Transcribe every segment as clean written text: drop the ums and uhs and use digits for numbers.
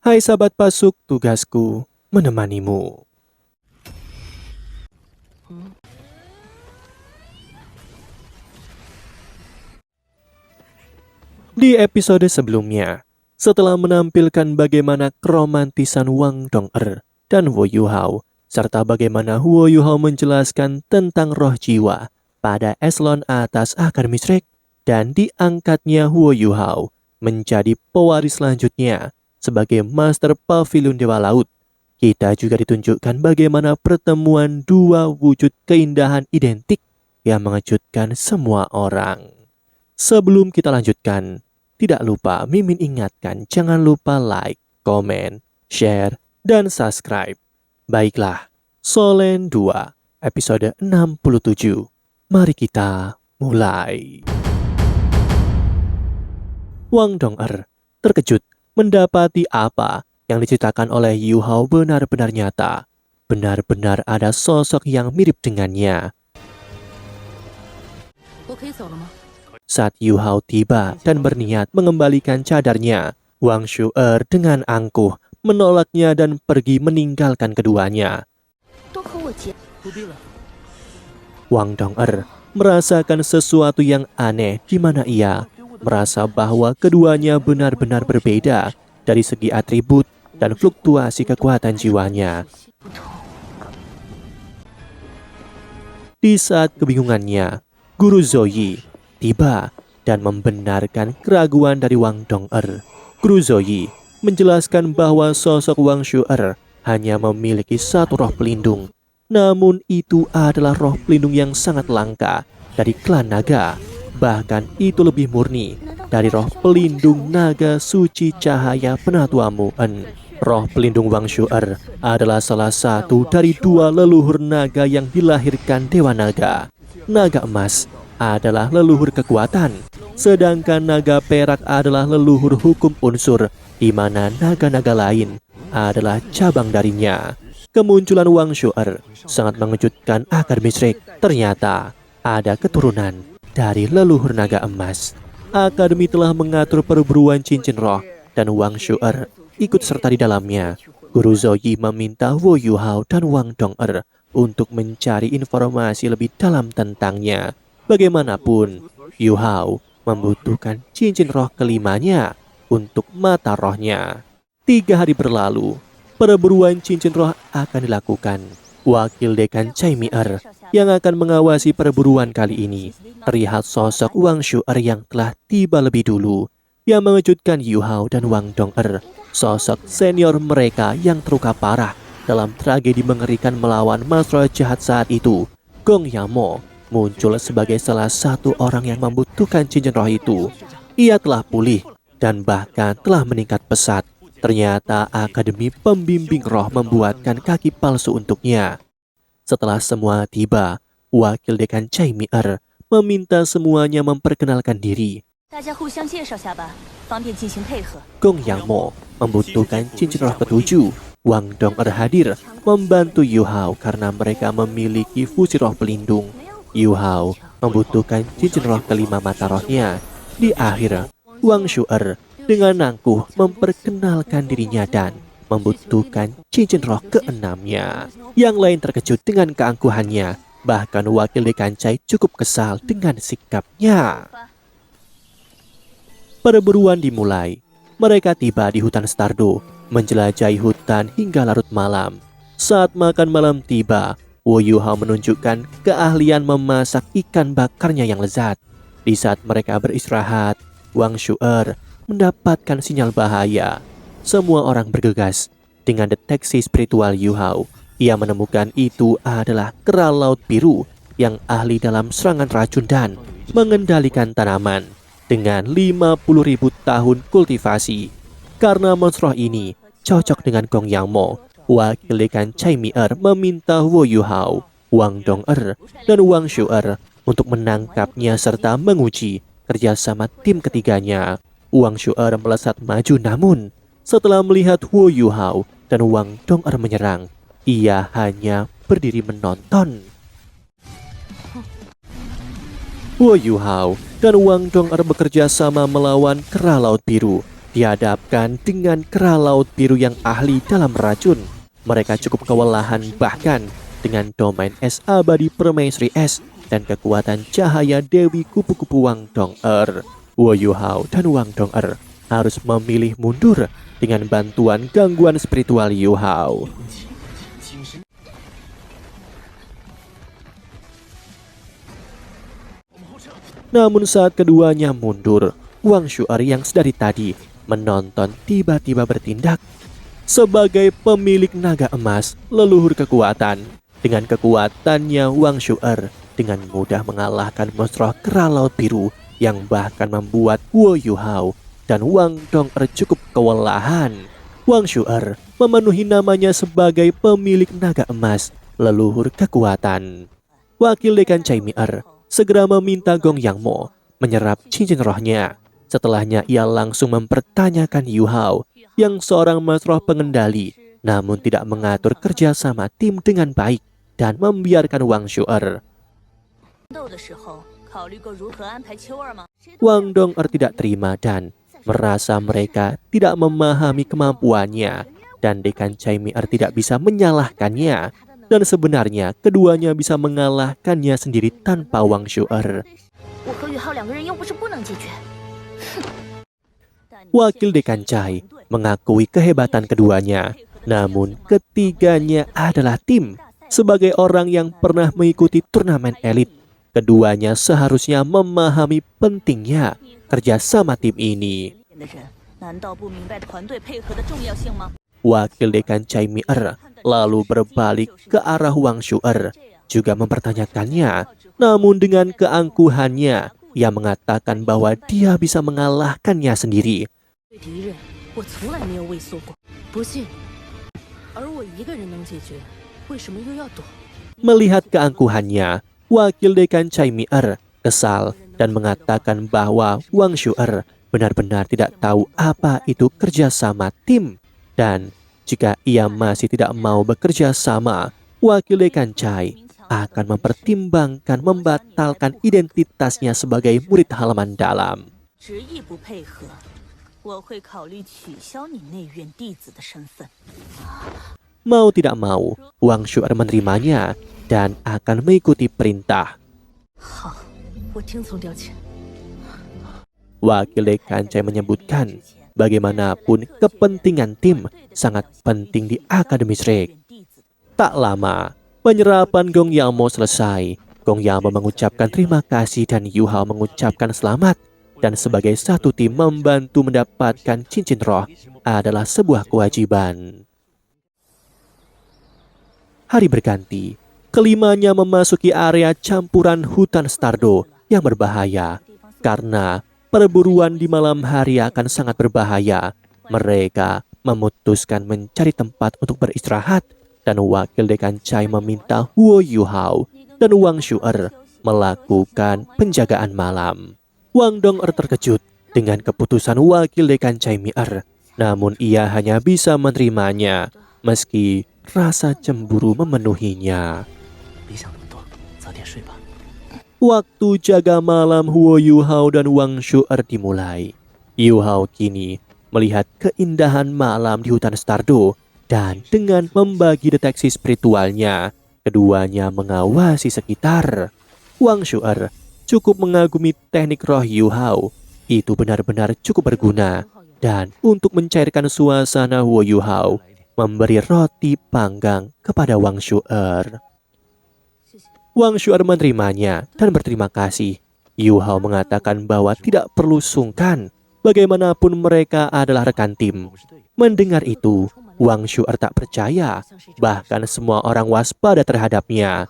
Hai sahabat pasuk, tugasku menemanimu. Di episode sebelumnya, setelah menampilkan bagaimana keromantisan Wang Dong-er dan Wo Yuhao, serta bagaimana Wo Yuhao menjelaskan tentang roh jiwa pada eselon atas Akademi Shrek, dan diangkatnya Wo Yuhao menjadi pewaris selanjutnya sebagai Master Pavilion Dewa Laut, kita juga ditunjukkan bagaimana pertemuan dua wujud keindahan identik yang mengejutkan semua orang. Sebelum kita lanjutkan, tidak lupa Mimin ingatkan jangan lupa like, komen, share, dan subscribe. Baiklah, Solen 2, episode 67. Mari kita mulai. Wang Dong-er terkejut mendapati apa yang diceritakan oleh Yuhao benar-benar nyata. Benar-benar ada sosok yang mirip dengannya. Saat Yuhao tiba dan berniat mengembalikan cadarnya, Wang Shu'er dengan angkuh menolaknya dan pergi meninggalkan keduanya. Wang Dong-er merasakan sesuatu yang aneh di mana ia merasa bahwa keduanya benar-benar berbeda dari segi atribut dan fluktuasi kekuatan jiwanya. Di saat kebingungannya, Guru Zoyi tiba dan membenarkan keraguan dari Wang Dong-er. Guru Zoyi menjelaskan bahwa sosok Wang Shu'er hanya memiliki satu roh pelindung. Namun itu adalah roh pelindung yang sangat langka dari klan naga. Bahkan itu lebih murni dari roh pelindung naga suci cahaya penatua Mu'en. Roh pelindung Wang Shu'er adalah salah satu dari dua leluhur naga yang dilahirkan Dewa Naga. Naga emas adalah leluhur kekuatan, sedangkan naga perak adalah leluhur hukum unsur, di mana naga-naga lain adalah cabang darinya. Kemunculan Wang Shu'er sangat mengejutkan Akademi Shrek. Ternyata ada keturunan dari leluhur naga emas. Akademi telah mengatur perburuan cincin roh dan Wang Shu'er ikut serta di dalamnya. Guru Zoyi meminta Wo Yuhao dan Wang Dong-er untuk mencari informasi lebih dalam tentangnya. Bagaimanapun, Yuhao membutuhkan cincin roh kelimanya untuk mata rohnya. 3 hari berlalu, perburuan cincin roh akan dilakukan. Wakil Dekan Chai Mi-er yang akan mengawasi perburuan kali ini terlihat sosok Wang Shu'er yang telah tiba lebih dulu. Yang mengejutkan Yuhao dan Wang Dong-er, sosok senior mereka yang terluka parah dalam tragedi mengerikan melawan monster jahat saat itu. Gong Yamo muncul sebagai salah satu orang yang membutuhkan cincin roh itu. Ia telah pulih dan bahkan telah meningkat pesat. Ternyata Akademi Pembimbing Roh membuatkan kaki palsu untuknya. Setelah semua tiba, Wakil Dekan Chai Mi-er meminta semuanya memperkenalkan diri. Gong Yamo membutuhkan cincin roh ketujuh. Wang Dong-er hadir membantu Yuhao karena mereka memiliki fusi roh pelindung. Yuhao membutuhkan cincin roh kelima mata rohnya. Di akhir, Wang Shu'er dengan angkuh memperkenalkan dirinya dan membutuhkan cincin roh keenamnya. Yang lain terkejut dengan keangkuhannya. Bahkan Wakil Dekan Chai cukup kesal dengan sikapnya. Perburuan dimulai. Mereka tiba di hutan Stardo, menjelajahi hutan hingga larut malam. Saat makan malam tiba, Wo Yuhao menunjukkan keahlian memasak ikan bakarnya yang lezat. Di saat mereka beristirahat, Wang Shu'er mendapatkan sinyal bahaya. Semua orang bergegas. Dengan deteksi spiritual Yuhao, ia menemukan itu adalah kera laut biru yang ahli dalam serangan racun dan mengendalikan tanaman dengan 50.000 tahun kultivasi. Karena monster ini cocok dengan Gong Yamo, Wakil Dekan Chai Mi-er meminta Wo Yuhao, Wang Dong-er, dan Wang Shu'er untuk menangkapnya serta menguji kerjasama tim ketiganya. Wang Shu'er melesat maju, namun setelah melihat Wo Yuhao dan Wang Dong-er menyerang, ia hanya berdiri menonton. Wo Yuhao dan Wang Dong-er bekerja sama melawan kera laut biru. dihadapkan dengan kera laut biru yang ahli dalam racun. Mereka cukup kewalahan bahkan dengan domain es abadi permaisuri es dan kekuatan cahaya Dewi Kupu-Kupu Wang Dong-er. Wo Yuhao dan Wang Dong-er harus memilih mundur dengan bantuan gangguan spiritual Yuhao. Namun saat keduanya mundur, Wang Shu'er yang sedari tadi menonton tiba-tiba bertindak. Sebagai pemilik naga emas, leluhur kekuatan, dengan kekuatannya Wang Shu'er dengan mudah mengalahkan monster kera laut biru yang bahkan membuat Wo Yuhao dan Wang Dong-er cukup kewalahan. Wang Shu'er memenuhi namanya sebagai pemilik naga emas, leluhur kekuatan. Wakil dekan Cai Mi-er segera meminta Gong Yang Mo menyerap cincin rohnya. Setelahnya ia langsung mempertanyakan Yuhao yang seorang mas roh pengendali, namun tidak mengatur kerjasama tim dengan baik dan membiarkan Wang Shu'er. Wang Dong-er tidak terima dan merasa mereka tidak memahami kemampuannya dan dekan Cai Mi-er tidak bisa menyalahkannya. Dan sebenarnya keduanya bisa mengalahkannya sendiri tanpa Wang Shu'er. Wakil dekan Cai mengakui kehebatan keduanya, namun ketiganya adalah tim. Sebagai orang yang pernah mengikuti turnamen elit, keduanya seharusnya memahami pentingnya kerjasama tim ini. Wakil dekan Cai Mi-er lalu berbalik ke arah Wang Shu'er, juga mempertanyakannya. Namun dengan keangkuhannya, ia mengatakan bahwa dia bisa mengalahkannya sendiri. Melihat keangkuhannya, wakil dekan Cai Mi-er kesal dan mengatakan bahwa Wang Shu'er benar-benar tidak tahu apa itu kerjasama tim. Dan jika ia masih tidak mau bekerja sama, wakil dekan Cai akan mempertimbangkan membatalkan identitasnya sebagai murid halaman dalam. Mau tidak mau, Wang Shu'er menerimanya dan akan mengikuti perintah. Wakil dekan Cai menyebutkan, bagaimanapun kepentingan tim sangat penting di Akademi Shrek. Tak lama, penyerapan Gong Yang Mo selesai. Gong Yang Mo mengucapkan terima kasih dan Yuhao mengucapkan selamat. Dan sebagai satu tim membantu mendapatkan cincin roh adalah sebuah kewajiban. Hari berganti, kelimanya memasuki area campuran hutan Stardo yang berbahaya. Karena perburuan di malam hari akan sangat berbahaya. Mereka memutuskan mencari tempat untuk beristirahat dan wakil dekan Cai meminta Wo Yuhao dan Wang Shu'er melakukan penjagaan malam. Wang Dong-er terkejut dengan keputusan wakil dekan Cai Mi-er, namun ia hanya bisa menerimanya meski rasa cemburu memenuhinya. Waktu jaga malam Wo Yuhao dan Wang Shu'er dimulai. Yuhao kini melihat keindahan malam di hutan Stardo dan dengan membagi deteksi spiritualnya, keduanya mengawasi sekitar. Wang Shu'er cukup mengagumi teknik roh Yuhao. Itu benar-benar cukup berguna. Dan untuk mencairkan suasana, Wo Yuhao memberi roti panggang kepada Wang Shu'er. Wang Shu'er menerimanya dan berterima kasih. Yuhao mengatakan bahwa tidak perlu sungkan, bagaimanapun mereka adalah rekan tim. Mendengar itu, Wang Shu'er tak percaya, bahkan semua orang waspada terhadapnya.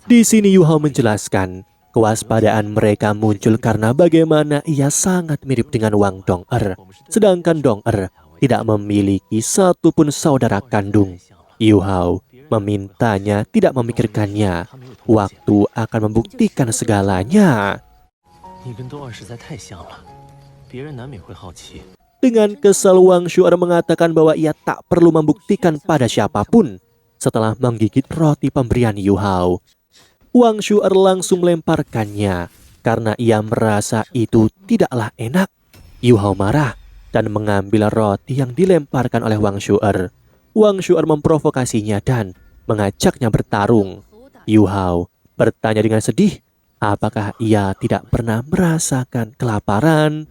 Di sini Yuhao menjelaskan, kewaspadaan mereka muncul karena bagaimana ia sangat mirip dengan Wang Dong-er, sedangkan Dong-er tidak memiliki satupun saudara kandung. Yuhao memintanya tidak memikirkannya. Waktu akan membuktikan segalanya. Dengan kesal, Wang Shu'er mengatakan bahwa ia tak perlu membuktikan pada siapapun. Setelah menggigit roti pemberian Yuhao, Wang Shu'er langsung melemparkannya karena ia merasa itu tidaklah enak. Yu Hao marah dan mengambil roti yang dilemparkan oleh Wang Shu'er. Wang Shu'er memprovokasinya dan mengajaknya bertarung. Yu Hao bertanya dengan sedih, apakah ia tidak pernah merasakan kelaparan?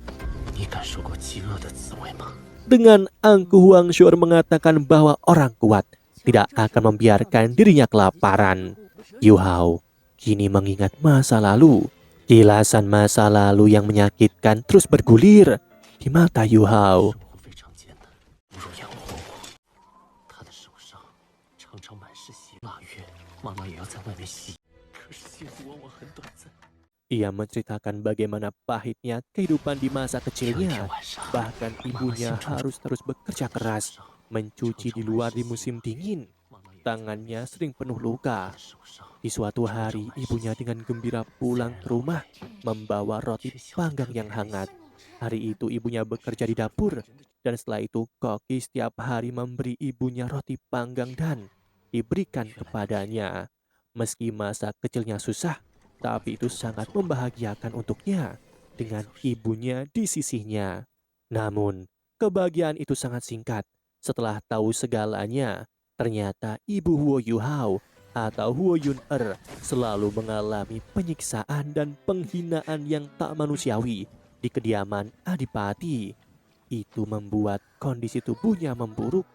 Dengan angkuh Wang Shu'er mengatakan bahwa orang kuat tidak akan membiarkan dirinya kelaparan. Yu Hao kini mengingat masa lalu. Kilasan masa lalu yang menyakitkan terus bergulir di mata Yu Hao. Ia menceritakan bagaimana pahitnya kehidupan di masa kecilnya. Bahkan ibunya harus terus bekerja keras, mencuci di luar di musim dingin. Tangannya sering penuh luka. Di suatu hari, ibunya dengan gembira pulang ke rumah, membawa roti panggang yang hangat. Hari itu ibunya bekerja di dapur, dan setelah itu koki setiap hari memberi ibunya roti panggang dan diberikan kepadanya. Meski masa kecilnya susah, tapi itu sangat membahagiakan untuknya dengan ibunya di sisinya. Namun, kebahagiaan itu sangat singkat. Setelah tahu segalanya, ternyata ibu Huo Yu Hao atau Huo Yun Er selalu mengalami penyiksaan dan penghinaan yang tak manusiawi di kediaman Adipati. Itu membuat kondisi tubuhnya memburuk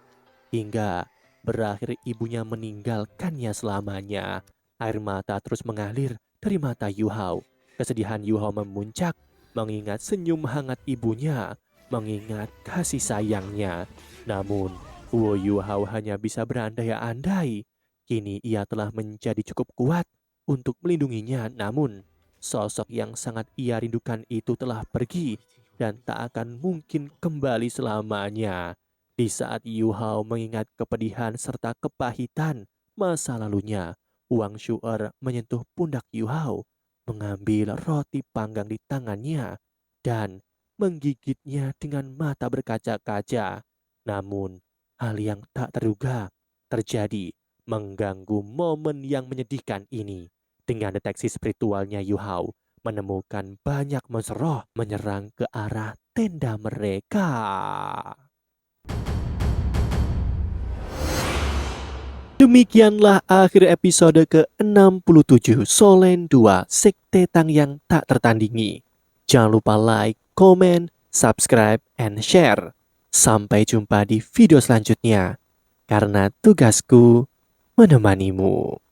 hingga berakhir ibunya meninggalkannya selamanya. Air mata terus mengalir dari mata Yu Hao. Kesedihan Yu Hao memuncak mengingat senyum hangat ibunya, mengingat kasih sayangnya. Namun, Huo Yu Hao hanya bisa berandai-andai. Kini ia telah menjadi cukup kuat untuk melindunginya, namun sosok yang sangat ia rindukan itu telah pergi dan tak akan mungkin kembali selamanya. Di saat Yu Hao mengingat kepedihan serta kepahitan masa lalunya, Wang Shu'er menyentuh pundak Yu Hao, mengambil roti panggang di tangannya, dan menggigitnya dengan mata berkaca-kaca. Namun, hal yang tak terduga terjadi mengganggu momen yang menyedihkan ini. Dengan deteksi spiritualnya Yu Hao menemukan banyak monster roh menyerang ke arah tenda mereka. Demikianlah akhir episode ke-67 Solen 2 Sekte Tang yang tak tertandingi. Jangan lupa like, komen, subscribe, and share. Sampai jumpa di video selanjutnya. Karena tugasku menemanimu.